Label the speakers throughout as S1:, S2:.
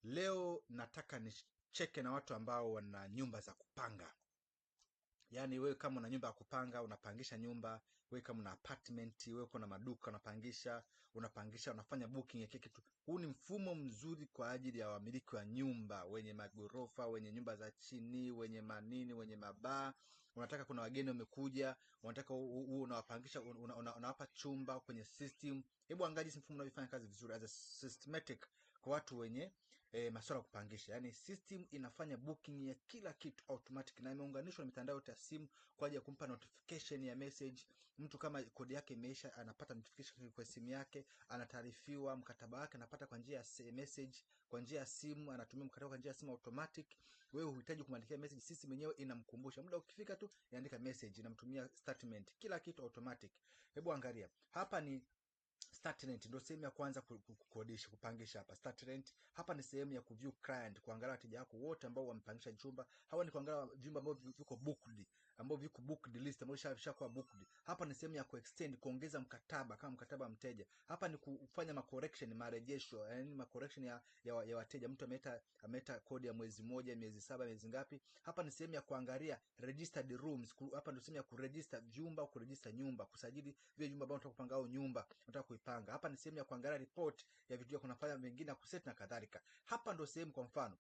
S1: Leo nataka nicheke na watu ambao wana nyumba za kupanga. Yaani wewe kama una nyumba ya kupanga, unapangisha nyumba, wewe kama una apartment, wewe uko na maduka unapangisha, unafanya booking ya kitu. Huu ni mfumo mzuri kwa ajili ya wamiliki wa nyumba, wenye magorofa, wenye nyumba za chini, wenye manini, wenye mabaa. Unataka kuna wageni wamekuja, unataka unawapangisha, unawapa chumba kwenye system. Hebu angalia jinsi mfumo unavyofanya kazi vizuri as a systematic kwa watu wenye masuala ya kupangisha. Yaani system inafanya booking ya kila kitu automatic na imeunganishwa na mitandao yote ya simu kwa ajili ya kumpa notification ya message. Mtu kama kodi yake imeisha anapata notification kwa simu yake, anataarifiwa mkataba wake anapata kwa njia ya message, kwa njia ya simu, anatumia mkataba kwa njia ya simu automatic. Wewe huhitaji kumwandikia message, system yenyewe inamkumbusha. Muda ukifika tu inaandika message, inamtumia statement, kila kitu automatic. Hebu angalia. Hapa ni start rent, ndio sehemu ya kwanza kukodisha, kupangisha hapa. Start rent hapa ni sehemu ya kuview client, kuangalia wateja wako wote ambao wamepangisha chumba. Hawa ni kuangalia vyumba ambavyo viko booked, ambao viko booked list, ambao vishakuwa booked. Hapa ni sehemu ya kuextend, kuongeza mkataba kama mkataba wa mteja. Hapa ni kufanya ma correction, marejesho, yani ma correction ya wateja. Mtu ameta kodi ya mwezi moja, miezi 7, miezi ngapi. Hapa ni sehemu ya kuangalia registered rooms. Hapa ndio sehemu ya kuregister vyumba au kuregister nyumba, kusajili vile vyumba ambavyo unataka kupanga au nyumba unataka kuipanga. Hapa ni sehemu ya kuangalia report ya vitu vya kunafanya vingine na kuset na kadhalika. Hapa ndio sehemu, kwa mfano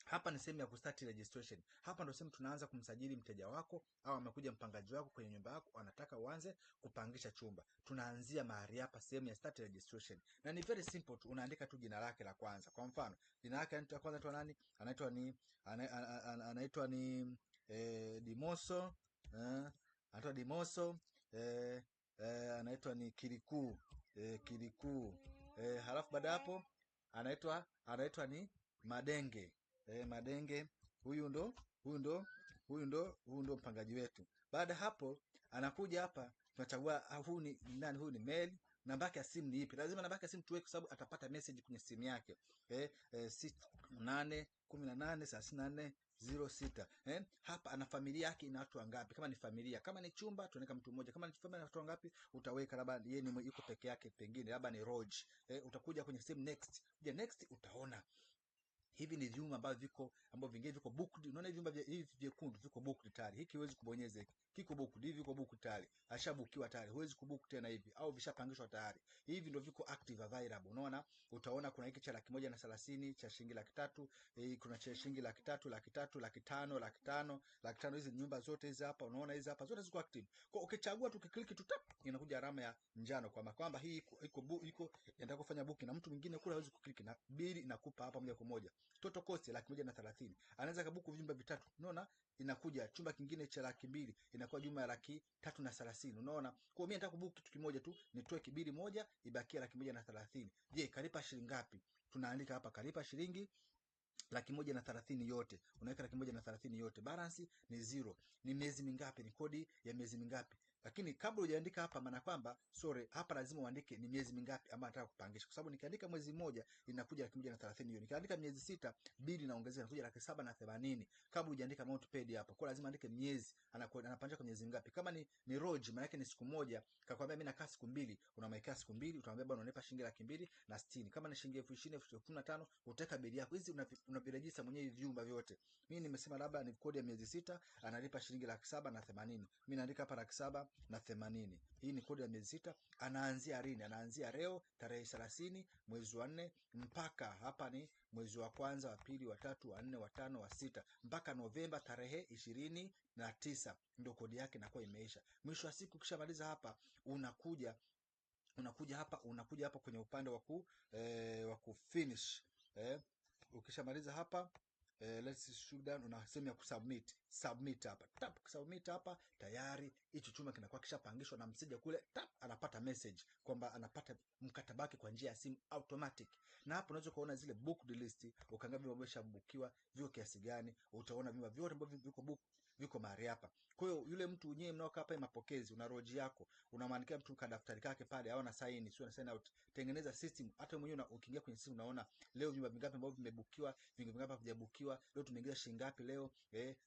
S1: hapa ni sehemu ya kustart registration. Hapa ndio sehemu tunaanza kumsajili mteja wako au amekuja mpangaji wako kwenye nyumba yako, anataka uanze kupangisha chumba. Tunaanzia mahali hapa, sehemu ya start registration. Na ni very simple tu, unaandika tu jina lake la kwanza. Kwa mfano, jina lake la kwanza anaitwa nani? Anaitwa ni Dimoso, anaitwa Dimoso, anaitwa ni Kirikuu, halafu baada hapo anaitwa ni Madenge. Madenge, huyu ndo mpangaji wetu. Baada hapo anakuja hapa, tunachagua huyu ni nani, huyu ni male. Namba yake ya simu ni ipi? Lazima namba yake ya simu tuweke kwa sababu atapata message kwenye simu yake. 68183406. Hapa ana familia yake ina watu wangapi? Kama ni familia, kama ni chumba tunaweka mtu mmoja. Kama ni familia watu wangapi, utaweka labda yeye ni yuko peke yake, pengine labda ni Roge. Utakuja kwenye sehemu next. Next utaona hivi ni vyumba ambavyo vingine viko booked. Unaona vyumba hivi vyekundu viko booked tayari. Hiki huwezi kubonyeza, hiki kiko booked, hivi viko booked tayari, ashabukiwa tayari, huwezi kubook tena hivi, au vishapangishwa tayari. Hivi ndio viko active available. Unaona, utaona kuna hiki cha 130 cha shilingi 300, kuna cha shilingi 300, 300, 500, 500, 500. Hizi nyumba zote hizi hapa, unaona hizi hapa zote ziko active. Kwa ukichagua tu ukiklik tu tap, inakuja alama ya njano kwamba hii iko inataka kufanya booking, na mtu mwingine kule hawezi kuklik, na bili inakupa hapa moja kwa moja. Total cost 130,000. Anaweza kabuku vyumba vitatu. Unaona, inakuja chumba kingine cha 200,000, inakuwa jumla ya 330,000. Unaona, kwa mimi nataka kubuku kitu kimoja tu, nitoe kibili moja, ibakia 130,000. Je, kalipa shilingi ngapi? Tunaandika hapa kalipa shilingi 130,000 yote. Unaweka 130,000 yote. Balance ni 0. Ni miezi mingapi? Ni kodi ya miezi mingapi? Lakini kabla hujaandika hapa, maana kwamba hapa lazima uandike ni miezi mingapi ambayo nataka kupangisha, kwa sababu nikiandika mwezi mmoja inakuja 130,000 hiyo. Nikiandika miezi 6, bili inaongezeka inakuja 780,000 kabla hujaandika amount paid hapa. Kwa lazima andike miezi, anapangisha kwa miezi mingapi. Kama ni Roge, maana yake ni siku moja. Kakwambia mimi nakaa siku 2, unamwekea siku 2, utamwambia bwana unalipa shilingi 260,000. Kama ni shilingi 20,000, 15,000, utaweka bili yako. Hizi unavirejista mwenyewe vyumba vyote. Mimi nimesema labda ni kodi ya miezi 6, analipa shilingi 780,000. Mimi naandika hapa 780,000. Hii ni kodi ya miezi 6. Anaanzia lini? Anaanzia leo tarehe 30 mwezi wa 4 mpaka hapa ni mwezi wa kwanza, wa pili, wa tatu, wa 4, wa 5, wa 6 mpaka Novemba tarehe 29 ndio kodi yake inakuwa imeisha. Mwisho wa siku ukishamaliza hapa unakuja hapa kwenye upande wa kufinish. Ukishamaliza hapa let's shoot down, una sehemu ya submit hapa. Tap submit hapa, tayari hicho chumba kinakuwa kishapangishwa na mteja kule. Tap anapata message kwamba anapata mkataba wake kwa njia ya simu automatic. Na hapo unaweza kuona zile booked list, ukaangalia vyumba vimeshabukiwa viko kiasi gani. Utaona vyumba vyote ambavyo viko book viko mahali hapa. Kwa hiyo yule mtu mwenyewe mnaokaa hapa mapokezi, una Roge yako, unamwandikia mtu kwa daftari kake pale, au na sign, sio na sign out. Tengeneza system hata mwenyewe, ukiingia kwenye simu unaona leo vyumba vingapi ambavyo vimebukiwa, vingapi havijabukiwa, leo tumeingiza shilingi ngapi leo.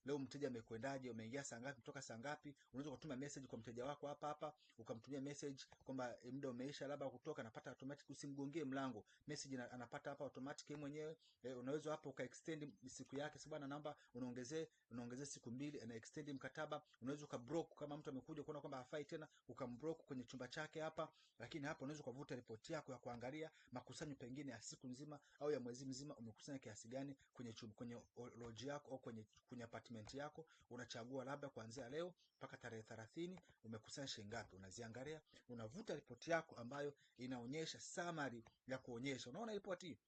S1: Leo mteja mteja amekwendaje, umeingia saa ngapi, kutoka saa ngapi. Unaweza kutuma message kwa mteja wako hapa hapa, ukamtumia message kwamba muda umeisha, labda kutoka, anapata automatic, usimgongie mlango, message anapata hapa automatic yeye mwenyewe. Unaweza hapo ukaextend siku yake, sababu na namba unaongezea siku 2, ana extend mkataba. Unaweza ukablock kama mtu amekuja kuona kwamba hafai tena, ukamblock kwenye chumba chake hapa. Lakini hapo unaweza kuvuta ripoti yako ya kuangalia makusanyo pengine ya siku nzima au ya mwezi mzima, umekusanya kiasi gani kwenye chumba, kwenye lodge yako au kwenye apartment yako. Unachagua labda kuanzia leo mpaka tarehe 30 umekusanya shilingi ngapi, unaziangalia, unavuta ripoti yako ambayo inaonyesha summary ya kuonyesha. Unaona ripoti hii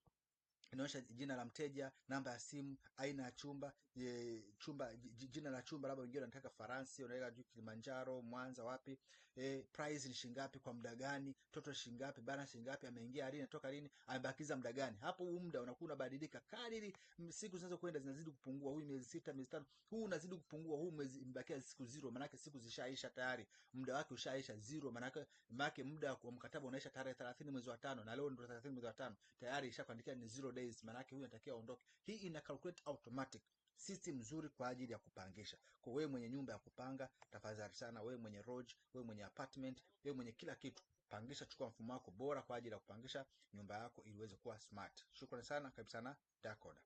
S1: inaonyesha jina la mteja, namba ya simu, aina ya chumba, jina la chumba, labda wengine wanataka Faransi, unaweka juu Kilimanjaro, Mwanza, wapi, price ni shilingi ngapi, kwa muda gani, total shilingi ngapi, balance shilingi ngapi, ameingia lini, toka lini, amebakiza muda gani. Hapo huu muda unakuwa unabadilika kadiri siku zinazokwenda, zinazidi kupungua. Huyu miezi 6, miezi 5, huu unazidi kupungua. Huu mwezi imebakia siku 0, maana yake siku zishaisha tayari, muda wake ushaisha 0, maana yake muda wa mkataba unaisha tarehe 30 mwezi wa 5, na leo ndio 30 mwezi wa 5, tayari ishakuandikia ni 0 days, maana yake huyu anatakiwa aondoke. Hii ina calculate automatic, system nzuri kwa ajili ya kupangisha. Kwa wewe mwenye nyumba ya kupanga, tafadhali sana, wewe mwenye lodge, wewe mwenye apartment, wewe mwenye kila kitu, pangisha, chukua mfumo wako bora kwa ajili ya kupangisha nyumba yako ili iweze kuwa smart. Shukrani sana, karibu sana Dakoda.